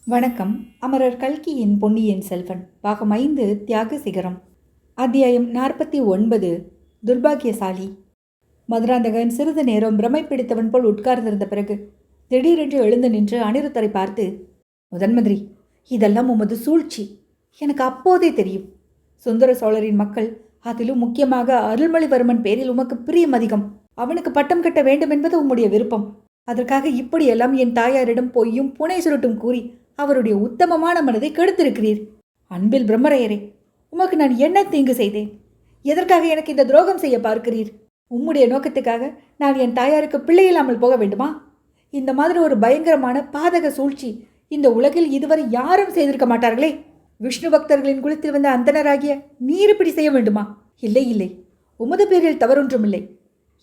வணக்கம். அமரர் கல்கியின் பொன்னியின் செல்வன் பாகம் 5 தியாக சிகரம். அத்தியாயம் 49 துர்பாகியசாலி. மதுராந்தகன் சிறிது நேரம் பிரமை பிடித்தவன் போல் உட்கார்ந்திருந்த பிறகு திடீரென்று எழுந்து நின்று அனிருத்தரை பார்த்து, முதன் மந்திரி, இதெல்லாம் உமது சூழ்ச்சி. எனக்கு அப்போதே தெரியும். சுந்தர சோழரின் மக்கள், அதிலும் முக்கியமாக அருள்மொழிவர்மன் பேரில் உமக்கு பிரியம் அதிகம். அவனுக்கு பட்டம் கட்ட வேண்டும் என்பது உம்முடைய விருப்பம். அதற்காக இப்படியெல்லாம் என் தாயாரிடம் பொய்யும் புனை சுருட்டும் கூறி அவருடைய உத்தமமான மனதை கெடுத்திருக்கிறீர். அன்பில் பிரம்மரையரே, உமக்கு நான் என்ன தீங்கு செய்தேன்? எதற்காக எனக்கு இந்த துரோகம் செய்ய பார்க்கிறீர்? உம்முடைய நோக்கத்துக்காக நான் என் தாயாருக்கு பிள்ளை இல்லாமல் போக வேண்டுமா? இந்த மாதிரி ஒரு பயங்கரமான பாதக சூழ்ச்சி இந்த உலகில் இதுவரை யாரும் செய்திருக்க மாட்டார்களே. விஷ்ணு பக்தர்களின் குலத்தில் வந்த அந்தனராகிய நீர் இப்படி செய்ய வேண்டுமா? இல்லை இல்லை, உமது பேரில் தவறொன்றுமில்லை.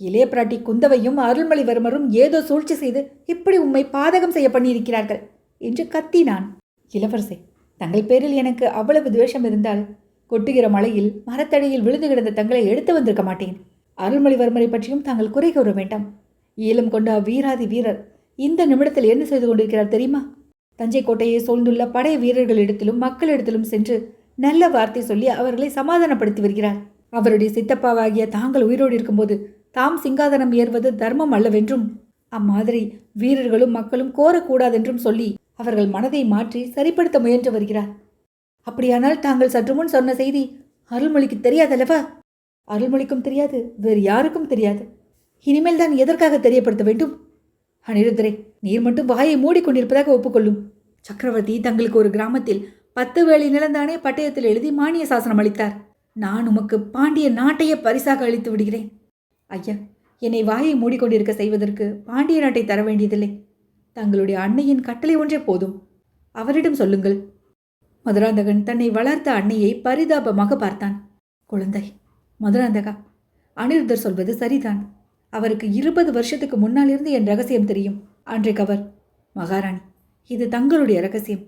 இளைய பிராட்டி குந்தவையும் அருள்மொழிவர்மரும் ஏதோ சூழ்ச்சி செய்து இப்படி உம்மை பாதகம் செய்ய பண்ணியிருக்கிறார்கள் என்று கத்தினான். இளவரசே, தங்கள் பேரில் எனக்கு அவ்வளவு துவேஷம் இருந்தால் கொட்டுகிற மழையில் மரத்தடியில் விழுந்து கிடந்த தங்களை எடுத்து வந்திருக்க மாட்டேன். அருள்மொழிவர்மரை பற்றியும் தாங்கள் குறை கூற வேண்டாம். ஈழம் கொண்ட வீராதி வீரர் இந்த நிமிடத்தில் என்ன செய்து கொண்டிருக்கிறார் தெரியுமா? தஞ்சை கோட்டையை சூழ்ந்துள்ள படை வீரர்களிடத்திலும் மக்களிடத்திலும் சென்று நல்ல வார்த்தை சொல்லி அவர்களை சமாதானப்படுத்தி வருகிறார். அவருடைய சித்தப்பாவாகிய தாங்கள் உயிரோடு இருக்கும்போது தாம் சிங்காதனம் ஏறுவது தர்மம் அல்லவென்றும், அம்மாதிரி வீரர்களும் மக்களும் கோரக்கூடாதென்றும் சொல்லி அவர்கள் மனதை மாற்றி சரிப்படுத்த முயன்று வருகிறார். அப்படியானால் தாங்கள் சற்று முன் சொன்ன செய்தி அருள்மொழிக்கு தெரியாதல்லவா? அருள்மொழிக்கும் தெரியாது, வேறு யாருக்கும் தெரியாது. இனிமேல் தான் எதற்காக தெரியப்படுத்த வேண்டும்? அனிருத்தரே, நீர் மட்டும் வாயை மூடிக்கொண்டிருப்பதாக ஒப்புக்கொள்ளும். சக்கரவர்த்தி தங்களுக்கு ஒரு கிராமத்தில் 10 வேலி நிலந்தானே பட்டயத்தில் எழுதி மானிய சாசனம் அளித்தார். நான் உமக்கு பாண்டிய நாட்டையே பரிசாக அளித்து விடுகிறேன். ஐயா, என்னை வாயை மூடிக்கொண்டிருக்க செய்வதற்கு பாண்டிய நாட்டை தர வேண்டியதில்லை. தங்களுடைய அன்னையின் கட்டளை ஒன்றே போதும். அவரிடம் சொல்லுங்கள். மதுராந்தகன் தன்னை வளர்த்த அன்னையை பரிதாபமாக பார்த்தான். குழந்தை மதுராந்தகா, அனிருத்தர் சொல்வது சரிதான். அவருக்கு 20 வருஷத்துக்கு முன்னாலிருந்து என் ரகசியம் தெரியும். அன்றைக்கு அவர், மகாராணி, இது தங்களுடைய ரகசியம்.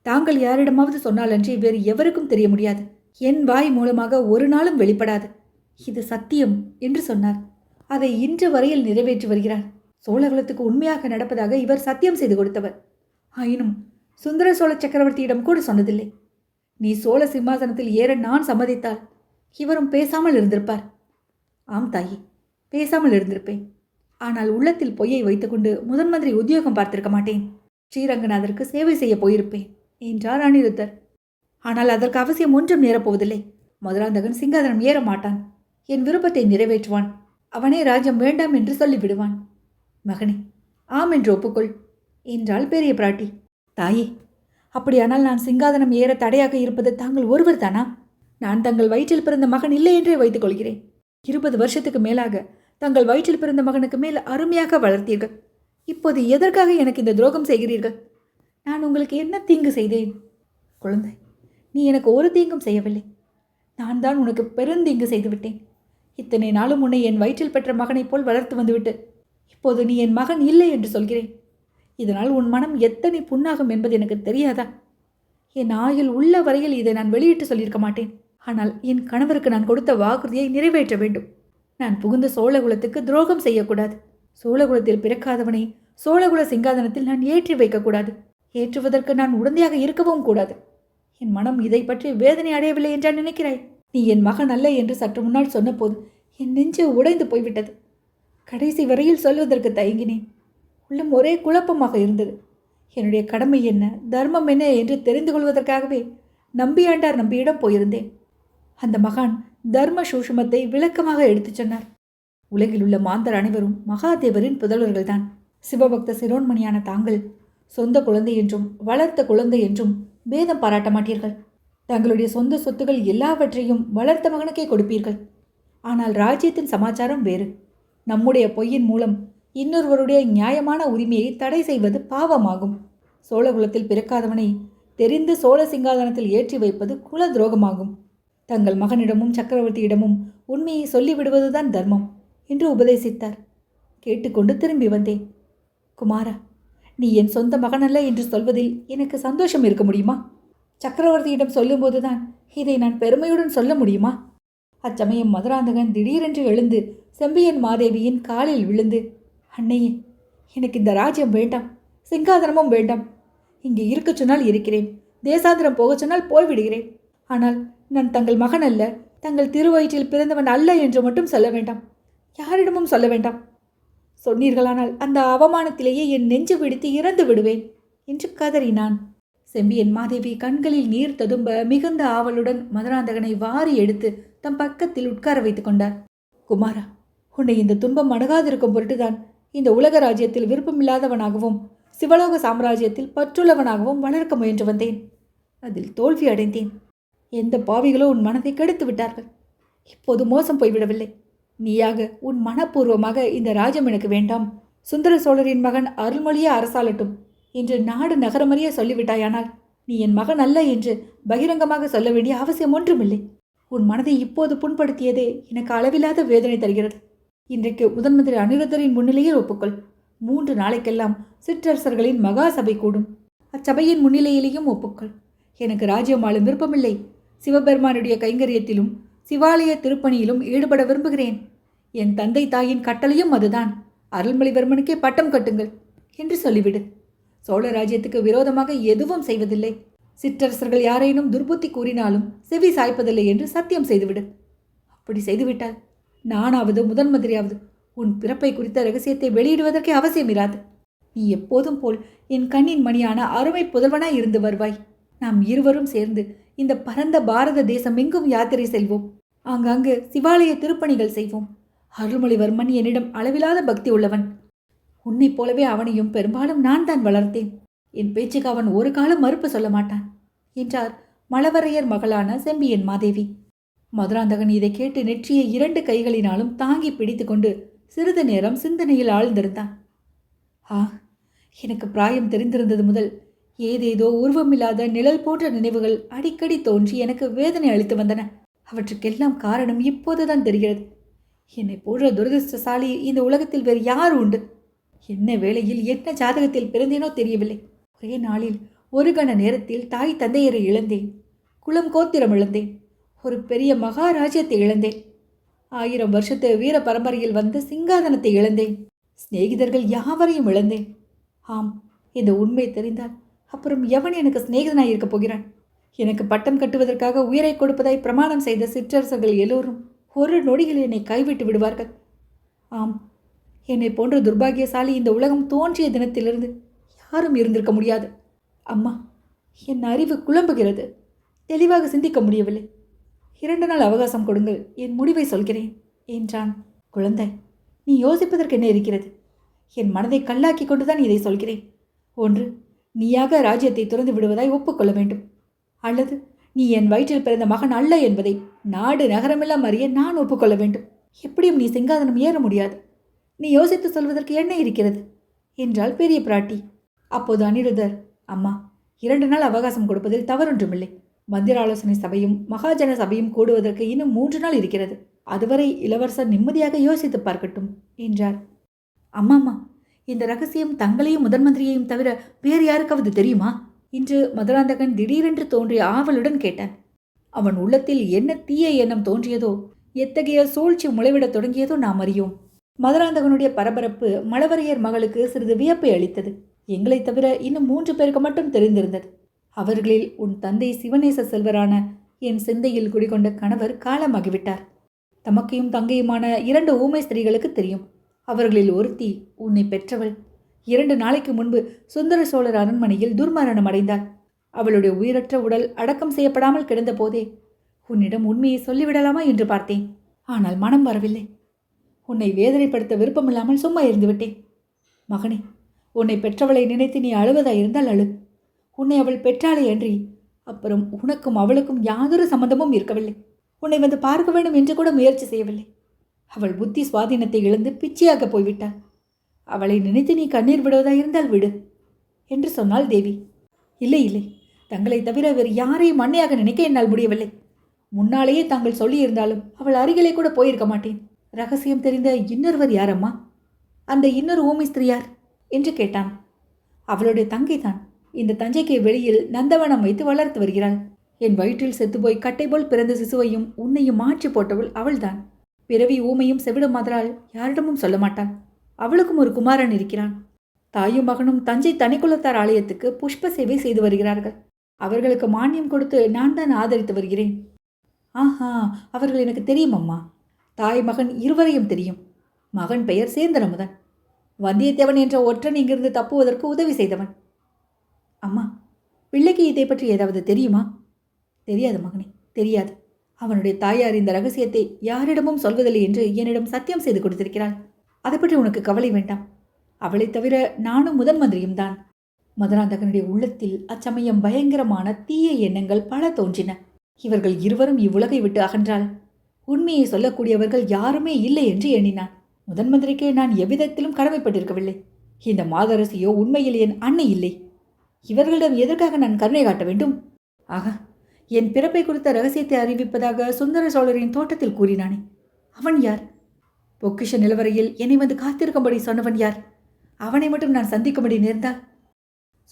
தாங்கள் யாரிடமாவது சொன்னாலன்றி வேறு எவருக்கும் தெரிய முடியாது. என் வாய் மூலமாக ஒரு நாளும் வெளிப்படாது. இது சத்தியம் என்று சொன்னார். அதை இன்று வரையில் நிறைவேற்றி வருகிறார். சோழகுலத்துக்கு உண்மையாக நடப்பதாக இவர் சத்தியம் செய்து கொடுத்தவர். ஆயினும் சுந்தர சோழ சக்கரவர்த்தியிடம் கூட சொன்னதில்லை. நீ சோழ சிம்மாசனத்தில் ஏற நான் சம்மதித்தால் இவரும் பேசாமல் இருந்திருப்பார். ஆம் தாயே, பேசாமல் இருந்திருப்பேன். ஆனால் உள்ளத்தில் பொய்யை வைத்துக்கொண்டு முதன் மந்திரி உத்தியோகம் பார்த்திருக்க மாட்டேன். ஸ்ரீரங்கநாதருக்கு சேவை செய்ய போயிருப்பேன் என்றார் அனிருத்தர். ஆனால் அதற்கு அவசியம் ஒன்றும் நேரப்போவதில்லை. மதுராந்தகன் சிங்காதனம் ஏற மாட்டான். என் விருப்பத்தை நிறைவேற்றுவான். அவனே ராஜ்யம் வேண்டாம் என்று சொல்லிவிடுவான். மகனே, ஆம் என்று ஒப்புக்கொள் என்றாள் பெரிய பிராட்டி. தாயே, அப்படியானால் நான் சிங்காதனம் ஏற தடையாக இருப்பது தாங்கள் ஒருவர் தானா? நான் தங்கள் வயிற்றில் பிறந்த மகன் இல்லை என்றே வைத்துக் கொள்கிறேன். 20 வருஷத்துக்கு மேலாக தங்கள் வயிற்றில் பிறந்த மகனுக்கு மேல் அருமையாக வளர்த்தீர்கள். இப்போது எதற்காக எனக்கு இந்த துரோகம் செய்கிறீர்கள்? நான் உங்களுக்கு என்ன தீங்கு செய்தேன்? குழந்தை, நீ எனக்கு ஒரு தீங்கும் செய்யவில்லை. நான் தான் உனக்கு பெருந்தீங்கு செய்துவிட்டேன். இத்தனை நாளும் உன்னை என் வயிற்றில் பெற்ற மகனைப் போல் வளர்த்து வந்துவிட்டு இப்போது நீ என் மகன் இல்லை என்று சொல்கிறேன். இதனால் உன் மனம் எத்தனை புண்ணாகும் என்பது எனக்கு தெரியாதா? என் ஆயுள் உள்ள வரையில் இதை நான் வெளியிட்டு சொல்லியிருக்க மாட்டேன். ஆனால் என் கணவருக்கு நான் கொடுத்த வாக்குறுதியை நிறைவேற்ற வேண்டும். நான் புகுந்த சோழகுலத்துக்கு துரோகம் செய்யக்கூடாது. சோழகுலத்தில் பிறக்காதவனை சோழகுல சிங்காதனத்தில் நான் ஏற்றி வைக்கக்கூடாது. ஏற்றுவதற்கு நான் உடந்தையாக இருக்கவும் கூடாது. என் மனம் இதை பற்றி வேதனை அடையவில்லை என்றால் நினைக்கிறாய்? நீ என் மகன் அல்ல என்று சற்று முன்னால் சொன்னபோது என் நெஞ்சு உடைந்து போய்விட்டது. கடைசி வரையில் சொல்வதற்கு தயங்கினேன். உள்ளம் ஒரே குழப்பமாக இருந்தது. என்னுடைய கடமை என்ன, தர்மம் என்ன என்று தெரிந்து கொள்வதற்காகவே நம்பியாண்டார் நம்பியிடம் போயிருந்தேன். அந்த மகான் தர்ம சூஷமத்தை விளக்கமாக எடுத்துச் சொன்னார். உலகில் உள்ள மாந்தர் அனைவரும் மகாதேவரின் புதல்வர்கள்தான். சிவபக்த சிரோன்மணியான தாங்கள் சொந்த குழந்தை என்றும் வளர்த்த குழந்தை என்றும் பேதம் பாராட்ட மாட்டீர்கள். தங்களுடைய சொந்த சொத்துக்கள் எல்லாவற்றையும் வளர்த்த மகனுக்கே கொடுப்பீர்கள். ஆனால் ராஜ்யத்தின் சமாச்சாரம் வேறு. நம்முடைய பொய்யின் மூலம் இன்னொருவருடைய நியாயமான உரிமையை தடை செய்வது பாவமாகும். சோழகுலத்தில் பிறக்காதவனை தெரிந்து சோழ சிங்காதனத்தில் ஏற்றி வைப்பது குல துரோகமாகும். தங்கள் மகனிடமும் சக்கரவர்த்தியிடமும் உண்மையை சொல்லிவிடுவதுதான் தர்மம் என்று உபதேசித்தார். கேட்டுக்கொண்டு திரும்பி வந்தேன். குமாரா, நீ என் சொந்த மகனல்ல என்று சொல்வதில் எனக்கு சந்தோஷம் இருக்க முடியுமா? சக்கரவர்த்தியிடம் சொல்லும்போதுதான் இதை நான் பெருமையுடன் சொல்ல முடியுமா? அச்சமயம் மதுராந்தகன் திடீரென்று எழுந்து செம்பியன் மாதேவியின் காலில் விழுந்து, அன்னையே, எனக்கு இந்த ராஜ்யம் வேண்டாம், சிங்காதனமும் வேண்டாம். இங்கே இருக்கச் சொன்னால் இருக்கிறேன், தேசாந்திரம் போகச் சொன்னால் போய்விடுகிறேன். ஆனால் நான் தங்கள் மகன் அல்ல, தங்கள் திருவயிற்றில் பிறந்தவன் அல்ல என்று மட்டும் சொல்ல வேண்டாம். யாரிடமும் சொல்ல வேண்டாம். சொன்னீர்களானால் அந்த அவமானத்திலேயே என் நெஞ்சு பிடித்து இறந்து விடுவேன் என்று கதறினான். செம்பியன் மாதேவி கண்களில் நீர் ததும்ப மிகுந்த ஆவலுடன் மதுராந்தகனை வாரி எடுத்து தம் பக்கத்தில் உட்கார வைத்துக் கொண்டார். குமாரா, உன்னை இந்த துன்பம் அணுகாதிருக்கும் பொருட்டுதான் இந்த உலக ராஜ்யத்தில் விருப்பமில்லாதவனாகவும் சிவலோக சாம்ராஜ்யத்தில் பற்றுள்ளவனாகவும் வளர்க்க முயன்று வந்தேன். அதில் தோல்வி அடைந்தேன். எந்த பாவிகளோ உன் மனதை கெடுத்து விட்டார்கள். இப்போது மோசம் போய்விடவில்லை. நீயாக உன் மனப்பூர்வமாக இந்த ராஜ்யம் எனக்கு வேண்டாம், சுந்தர சோழரின் மகன் அருள்மொழியே அரசாளட்டும் என்று நாடு நகரமறிய சொல்லிவிட்டாயானால் நீ என் மகன் அல்ல என்று பகிரங்கமாக சொல்ல வேண்டிய அவசியம் ஒன்றுமில்லை. உன் மனதை இப்போது புண்படுத்தியதே எனக்கு அளவில்லாத வேதனை தருகிறது. இன்றைக்கு முதன் மந்திரி அனிருத்தரின் முன்னிலையில் ஒப்புக்கொள். 3 நாளைக்கெல்லாம் சிற்றரசர்களின் மகா சபை கூடும். அச்சபையின் முன்னிலையிலேயும் ஒப்புக்கொள். எனக்கு ராஜ்யம் ஆளும் விருப்பமில்லை. சிவபெருமானுடைய கைங்கரியத்திலும் சிவாலய திருப்பணியிலும் ஈடுபட விரும்புகிறேன். என் தந்தை தாயின் கட்டளையும் அதுதான். அருள்மொழிவர்மனுக்கே பட்டம் கட்டுங்கள் என்று சொல்லிவிடு. சோழ ராஜ்யத்துக்கு விரோதமாக எதுவும் செய்வதில்லை. சிற்றரசர்கள் யாரேனும் துர்புத்தி கூறினாலும் செவி சாய்ப்பதில்லை என்று சத்தியம் செய்துவிடு. அப்படி செய்துவிட்டால் நானாவது முதன் மந்திரியாவது உன் பிறப்பை குறித்த ரகசியத்தை வெளியிடுவதற்கே அவசியம் இராது. நீ எப்போதும் போல் என் கண்ணின் மணியான அருமை புதல்வனாய் இருந்து வருவாய். நாம் இருவரும் சேர்ந்து இந்த பரந்த பாரத தேசம் எங்கும் யாத்திரை செல்வோம். ஆங்காங்கு சிவாலய திருப்பணிகள் செய்வோம். அருள்மொழிவர்மன் என்னிடம் அளவிலாத பக்தி உள்ளவன். உன்னைப் போலவே அவனையும் பெரும்பாலும் நான் தான் வளர்த்தேன். என் பேச்சுக்கு அவன் ஒரு காலம் மறுப்பு சொல்ல மாட்டான் என்றார் மழவரையர் மகளான செம்பியன் மாதேவி. மதுராந்தகன் இதை கேட்டு நெற்றியை 2 கைகளினாலும் தாங்கி பிடித்து கொண்டு சிறிது நேரம் சிந்தனையில் ஆழ்ந்திருந்தான். எனக்கு பிராயம் தெரிந்திருந்தது முதல் ஏதேதோ உருவமில்லாத நிழல் போன்ற நினைவுகள் அடிக்கடி தோன்றி எனக்கு வேதனை அளித்து வந்தன. அவற்றுக்கெல்லாம் காரணம் இப்போதுதான் தெரிகிறது. என்னை போன்ற துரதிருஷ்டசாலி இந்த உலகத்தில் வேறு யார் உண்டு? என்ன வேளையில் என்ன ஜாதகத்தில் பிறந்தேனோ தெரியவில்லை. ஒரே நாளில் ஒரு கண நேரத்தில் தாய் தந்தையரை இழந்தேன். குலம் கோத்திரம் இழந்தேன். ஒரு பெரிய மகாராஜ்யத்தை இழந்தேன். 1000 வருஷத்து வீர பரம்பரையில் வந்த சிங்காதனத்தை இழந்தேன். சிநேகிதர்கள் யாவரையும் இழந்தேன். ஆம், இந்த உண்மை தெரிந்தால் அப்புறம் எவன் எனக்கு சிநேகிதனாய் இருக்கப் போகிறான்? எனக்கு பட்டம் கட்டுவதற்காக உயிரை கொடுப்பதாய் பிரமாணம் செய்த சிற்றரசர்கள் எல்லோரும் ஒரு நொடியில் என்னை கைவிட்டு விடுவார்கள். ஆம், என்னை போன்ற துர்பாகியசாலி இந்த உலகம் தோன்றிய தினத்திலிருந்து யாரும் இருந்திருக்க முடியாது. அம்மா, என் அறிவு குழம்புகிறது. தெளிவாக சிந்திக்க முடியவில்லை. 2 நாள் அவகாசம் கொடுங்கள், என் முடிவை சொல்கிறேன் என்றான். குழந்தை, நீ யோசிப்பதற்கு என்ன இருக்கிறது? என் மனதை கல்லாக்கி கொண்டுதான் இதை சொல்கிறேன். ஒன்று, நீயாக ராஜ்யத்தை துறந்து விடுவதாய் ஒப்புக்கொள்ள வேண்டும். அல்லது நீ என் வயிற்றில் பிறந்த மகன் அல்ல என்பதை நாடு நகரமெல்லாம் அறிய நான் ஒப்புக்கொள்ள வேண்டும். எப்படியும் நீ சிங்காதனம் ஏற முடியாது. நீ யோசித்து சொல்வதற்கு என்ன இருக்கிறது என்றாள் பெரிய பிராட்டி. அப்போது அனிருத்தர், அம்மா, 2 நாள் அவகாசம் கொடுப்பதில் தவறொன்றுமில்லை. மந்திராலோசனை சபையும் மகாஜன சபையும் கூடுவதற்கு இன்னும் 3 நாள் இருக்கிறது. அதுவரை இளவரசர் நிம்மதியாக யோசித்து பார்க்கட்டும் என்றார். அம்மாம்மா, இந்த ரகசியம் தங்களையும் முதன் மந்திரியையும் தவிர வேறு யாருக்காவது தெரியுமா என்று மதுராந்தகன் திடீரென்று தோன்றிய ஆவலுடன் கேட்டான். அவன் உள்ளத்தில் என்ன தீய எண்ணம் தோன்றியதோ, எத்தகைய சூழ்ச்சி முளைவிடத் தொடங்கியதோ நாம் அறியோம். மதுராந்தகனுடைய பரபரப்பு மழவரையர் மகளுக்கு சிறிது வியப்பை அளித்தது. எங்களை தவிர இன்னும் 3 பேருக்கு மட்டும் தெரிந்திருந்தது. அவர்களில் உன் தந்தை சிவநேச செல்வரான என் சிந்தையில் குடிகொண்ட கணவர் காலமாகிவிட்டார். தமக்கையும் தங்கையுமான 2 ஊமை ஸ்திரீகளுக்கு தெரியும். அவர்களில் ஒருத்தி உன்னை பெற்றவள் 2 நாளைக்கு முன்பு சுந்தர சோழர் அரண்மனையில் துர்மரணம் அடைந்தாள். அவளுடைய உயிரற்ற உடல் அடக்கம் செய்யப்படாமல் கிடந்த போதே உன்னிடம் உண்மையை சொல்லிவிடலாமா என்று பார்த்தேன். ஆனால் மனம் வரவில்லை. உன்னை வேதனைப்படுத்த விருப்பமில்லாமல் சும்மா இருந்து விட்டேன். மகனே, உன்னை பெற்றவளை நினைத்து நீ அழுவதாயிருந்தால் அழு. உன்னை அவள் பெற்றாளே அன்றி அப்புறம் உனக்கும் அவளுக்கும் யாதொரு சம்மந்தமும் இருக்கவில்லை. உன்னை வந்து பார்க்க வேண்டும் என்று கூட முயற்சி செய்யவில்லை. அவள் புத்தி சுவாதீனத்தை இழந்து பிச்சையாக போய்விட்டாள். அவளை நினைத்து நீ கண்ணீர் விடுவதாயிருந்தால் விடு என்று சொன்னாள் தேவி. இல்லை இல்லை, தங்களை தவிர வேறு யாரையும் அன்னையாக நினைக்க என்னால் முடியவில்லை. முன்னாலேயே தாங்கள் சொல்லியிருந்தாலும் அவள் அருகிலே கூட போயிருக்க மாட்டேன். ரகசியம் தெரிந்த இன்னொருவர் யாரம்மா? அந்த இன்னொரு ஊமை ஸ்திரீ யார் என்று கேட்டான். அவளுடைய தங்கை தான். இந்த தஞ்சைக்கு வெளியில் நந்தவனம் வைத்து வளர்த்து வருகிறாள். என் வயிற்றில் செத்துப்போய் கட்டை போல் பிறந்த சிசுவையும் உன்னையும் மாற்றி போட்டவள் அவள்தான். பிறவி ஊமையும் செவிடும் மாதரால் யாரிடமும் சொல்ல மாட்டாள். அவளுக்கும் ஒரு குமாரன் இருக்கிறான். தாயும் மகனும் தஞ்சை தனிக்குலத்தார் ஆலயத்துக்கு புஷ்ப சேவை செய்து வருகிறார்கள். அவர்களுக்கு மானியம் கொடுத்து நான் தான் ஆதரித்து வருகிறேன். ஆஹா, அவர்கள் எனக்கு தெரியும் அம்மா. தாய் மகன் இருவரையும் தெரியும். மகன் பெயர் சேந்தரமுதன். வந்தியத்தேவன் என்ற ஒற்றன் இங்கிருந்து தப்புவதற்கு உதவி செய்தவன். அம்மா, பிள்ளைக்கு இதை பற்றி ஏதாவது தெரியுமா? தெரியாது மகனே, தெரியாது. அவனுடைய தாயார் இந்த ரகசியத்தை யாரிடமும் சொல்வதில்லை என்று என்னிடம் சத்தியம் செய்து கொடுத்திருக்கிறாள். அதை பற்றி உனக்கு கவலை வேண்டாம். அவளை தவிர நானும் முதன் மந்திரியும் தான். மதுராந்தகனுடைய உள்ளத்தில் அச்சமயம் பயங்கரமான தீய எண்ணங்கள் பல தோன்றின. இவர்கள் இருவரும் இவ்வுலகை விட்டு அகன்றால் உண்மையை சொல்லக்கூடியவர்கள் யாருமே இல்லை என்று எண்ணினான். முதன் மந்திரிக்கு நான் எவ்விதத்திலும் கடமைப்பட்டிருக்கவில்லை. இந்த மாதரசியோ உண்மையில் என் அன்னை இல்லை. இவர்களிடம் எதற்காக நான் கருணை காட்ட வேண்டும்? ஆக, என் பிறப்பை குறித்த ரகசியத்தை அறிவிப்பதாக சுந்தர சோழரின் தோட்டத்தில் கூறினானே, அவன் யார்? பொக்கிஷ நிலவரையில் என்னை வந்து காத்திருக்கும்படி சொன்னவன் யார்? அவனை மட்டும் நான் சந்திக்கும்படி நேர்ந்தால்?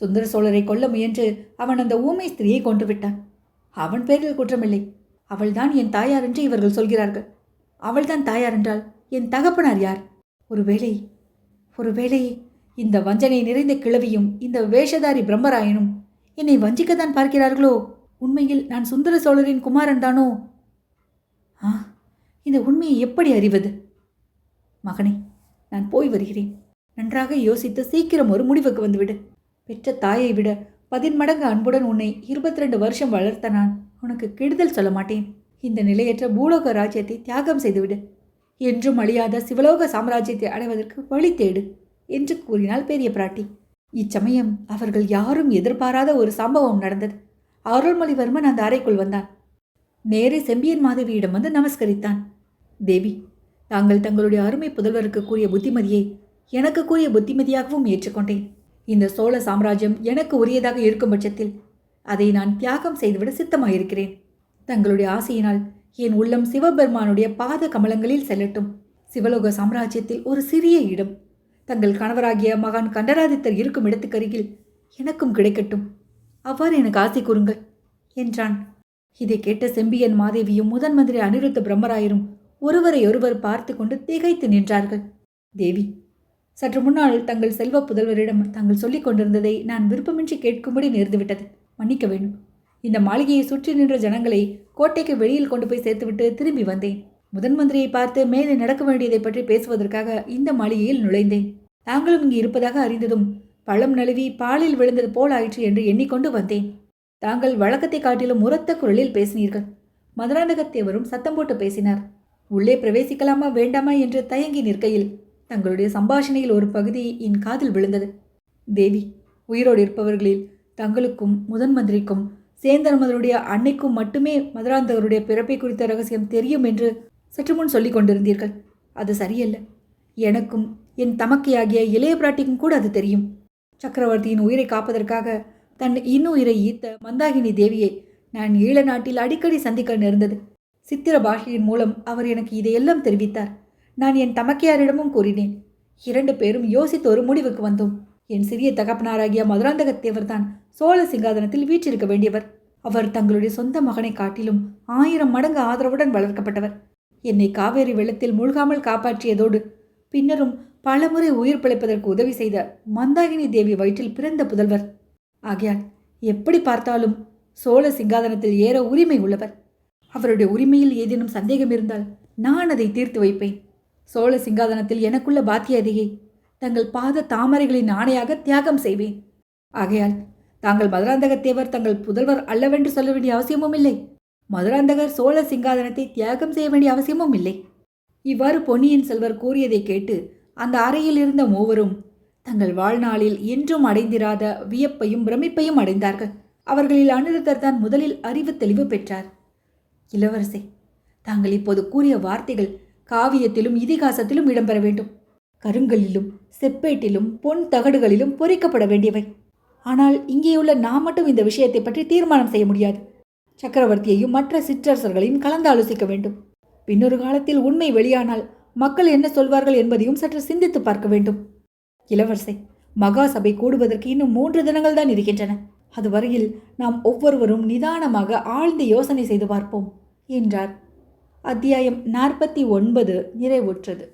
சுந்தர சோழரை கொல்ல முயன்று அவன் அந்த ஊமை ஸ்திரியை கொன்று விட்டான். அவன் பேரில் குற்றமில்லை. அவள்தான் என் தாயார் என்று இவர்கள் சொல்கிறார்கள். அவள்தான் தாயார் என்றால் என் தகப்பனார் யார்? ஒருவேளை இந்த வஞ்சனை நிறைந்த கிழவியும் இந்த வேஷதாரி பிரம்மராயனும் என்னை வஞ்சிக்கத்தான் பார்க்கிறார்களோ? உண்மையில் நான் சுந்தர சோழரின் குமாரன் தானோ? இந்த உண்மையை எப்படி அறிவது? மகனே, நான் போய் வருகிறேன். நன்றாக யோசித்து சீக்கிரம் ஒரு முடிவுக்கு வந்துவிடு. பெற்ற தாயை விட 10 மடங்கு அன்புடன் உன்னை 22 வருஷம் வளர்த்த நான் உனக்கு கெடுதல் சொல்ல மாட்டேன். இந்த நிலையற்ற பூலோக ராஜ்யத்தை தியாகம் செய்துவிடு. என்றும் அழியாத சிவலோக சாம்ராஜ்யத்தை அடைவதற்கு வழி தேடு என்று கூறினாள் பெரிய பிராட்டி. இச்சமயம் அவர்கள் யாரும் எதிர்பாராத ஒரு சம்பவம் நடந்தது. அருள்மொழிவர்மன் அந்த அறைக்குள் வந்தான். நேரே செம்பியன் மாதவியிடம் வந்து நமஸ்கரித்தான். தேவி, தாங்கள் தங்களுடைய அருமை புதல்வருக்கு கூறிய புத்திமதியை எனக்கு கூறிய புத்திமதியாகவும் ஏற்றுக்கொண்டேன். இந்த சோழ சாம்ராஜ்யம் எனக்கு உரியதாக இருக்கும் பட்சத்தில் அதை நான் தியாகம் செய்துவிட சித்தமாயிருக்கிறேன். தங்களுடைய ஆசையினால் என் உள்ளம் சிவபெருமானுடைய பாத கமலங்களில் செல்லட்டும். சிவலோக சாம்ராஜ்யத்தில் ஒரு சிறிய இடம் தங்கள் கணவராகிய மகான் கண்டராதித்தர் இருக்கும் இடத்துக்கருகில் எனக்கும் கிடைக்கட்டும். அவ்வாறு எனக்கு ஆசை கூறுங்கள் என்றான். இதை கேட்ட செம்பியன் மாதேவியும் முதன் மந்திரி அனிருத்த பிரம்மராயரும் ஒருவரையொருவர் பார்த்து கொண்டு திகைத்து நின்றார்கள். தேவி, சற்று முன்னால் தங்கள் செல்வ புதல்வரிடம் தாங்கள் சொல்லிக் கொண்டிருந்ததை நான் விருப்பமின்றி கேட்கும்படி நேர்ந்துவிட்டது. மன்னிக்க வேண்டும். இந்த மாளிகையை சுற்றி நின்ற ஜனங்களை கோட்டைக்கு வெளியில் கொண்டு போய் சேர்த்துவிட்டு திரும்பி வந்தேன். முதன் மந்திரியை பார்த்து மேலே நடக்க வேண்டியதை பற்றி பேசுவதற்காக இந்த மாளிகையில் நுழைந்தேன். தாங்களும் இங்கு இருப்பதாக அறிந்ததும் பழம் நழுவி பாலில் விழுந்தது போல் ஆயிற்று என்று எண்ணிக்கொண்டு வந்தேன். தாங்கள் வழக்கத்தை காட்டிலும் உரத்த குரலில் பேசினீர்கள். மதுராந்தகத்தேவரும் சத்தம் போட்டு பேசினார். உள்ளே பிரவேசிக்கலாமா வேண்டாமா என்று தயங்கி நிற்கையில் தங்களுடைய சம்பாஷணையில் ஒரு பகுதி என் காதில் விழுந்தது. தேவி, உயிரோடு இருப்பவர்களில் தங்களுக்கும் முதன் மந்திரிக்கும் சேந்தரமதனுடைய அன்னைக்கும் மட்டுமே மதுராந்தகருடைய பிறப்பை குறித்த ரகசியம் தெரியும் என்று சற்று முன் சொல்லிக் கொண்டிருந்தீர்கள். அது சரியல்ல. எனக்கும் என் தமக்கையாகிய இளைய பிராட்டிக்கும் கூட அது தெரியும். சக்கரவர்த்தியின் உயிரை காப்பதற்காக தன் இன்னுயிரை ஈர்த்த மந்தாகினி தேவியை நான் ஈழ நாட்டில் அடிக்கடி சந்திக்க நேர்ந்தது. சித்திர பாஷையின் மூலம் அவர் எனக்கு இதையெல்லாம் தெரிவித்தார். நான் என் தமக்கையாரிடமும் கூறினேன். 2 பேரும் யோசித்து ஒரு முடிவுக்கு வந்தோம். என் சிறிய தகப்பனாராகிய மதுராந்தகத்தேவர் தான் சோழ சிங்காதனத்தில் வீற்றிருக்க வேண்டியவர். அவர் தங்களுடைய சொந்த மகனை காட்டிலும் 1000 மடங்கு ஆதரவுடன் வளர்க்கப்பட்டவர். என்னை காவேரி வெள்ளத்தில் மூழ்காமல் காப்பாற்றியதோடு பின்னரும் பலமுறை உயிர் பிழைப்பதற்கு உதவி செய்த மந்தாகினி தேவி வயிற்றில் பிறந்த புதல்வர். ஆகையால் எப்படி பார்த்தாலும் சோழ சிங்காதனத்தில் ஏற உரிமை உள்ளவர். அவருடைய உரிமையில் ஏதேனும் சந்தேகம் இருந்தால் நான் அதை தீர்த்து வைப்பேன். சோழ சிங்காதனத்தில் எனக்குள்ள பாத்தியதையை தங்கள் பாத தாமரைகளின் ஆணையாக தியாகம் செய்வேன். ஆகையால் தாங்கள் மதுராந்தகத்தேவர் தங்கள் புதல்வர் அல்லவென்று சொல்ல வேண்டிய அவசியமும் இல்லை. மதுராந்தகர் சோழ சிங்காதனத்தை தியாகம் செய்ய வேண்டிய அவசியமும் இல்லை. இவ்வாறு பொன்னியின் செல்வர் கூறியதை கேட்டு அந்த அறையில் இருந்த மூவரும் தங்கள் வாழ்நாளில் என்றும் அடைந்திராத வியப்பையும் பிரமிப்பையும் அடைந்தார்கள். அவர்களில் அனிருத்தர் தான் முதலில் அறிவு தெளிவு பெற்றார். இளவரசே, தாங்கள் இப்போது கூறிய வார்த்தைகள் காவியத்திலும் இதிகாசத்திலும் இடம்பெற வேண்டும். கருங்கல்லிலும் செப்பேட்டிலும் பொன் தகடுகளிலும் பொறிக்கப்பட வேண்டியவை. ஆனால் இங்கேயுள்ள நாம் மட்டும் இந்த விஷயத்தை பற்றி தீர்மானம் செய்ய முடியாது. சக்கரவர்த்தியையும் மற்ற சிற்றரசர்களையும் கலந்து ஆலோசிக்க வேண்டும். பின்னொரு காலத்தில் உண்மை வெளியானால் மக்கள் என்ன சொல்வார்கள் என்பதையும் சற்று சிந்தித்து பார்க்க வேண்டும். இளவரசே, மகா சபை கூடுவதற்கு இன்னும் 3 தினங்கள் தான் இருக்கின்றன. அதுவரையில் நாம் ஒவ்வொருவரும் நிதானமாக ஆழ்ந்த யோசனை செய்து பார்ப்போம் என்றார். அத்தியாயம் 49 நிறைவுற்றது.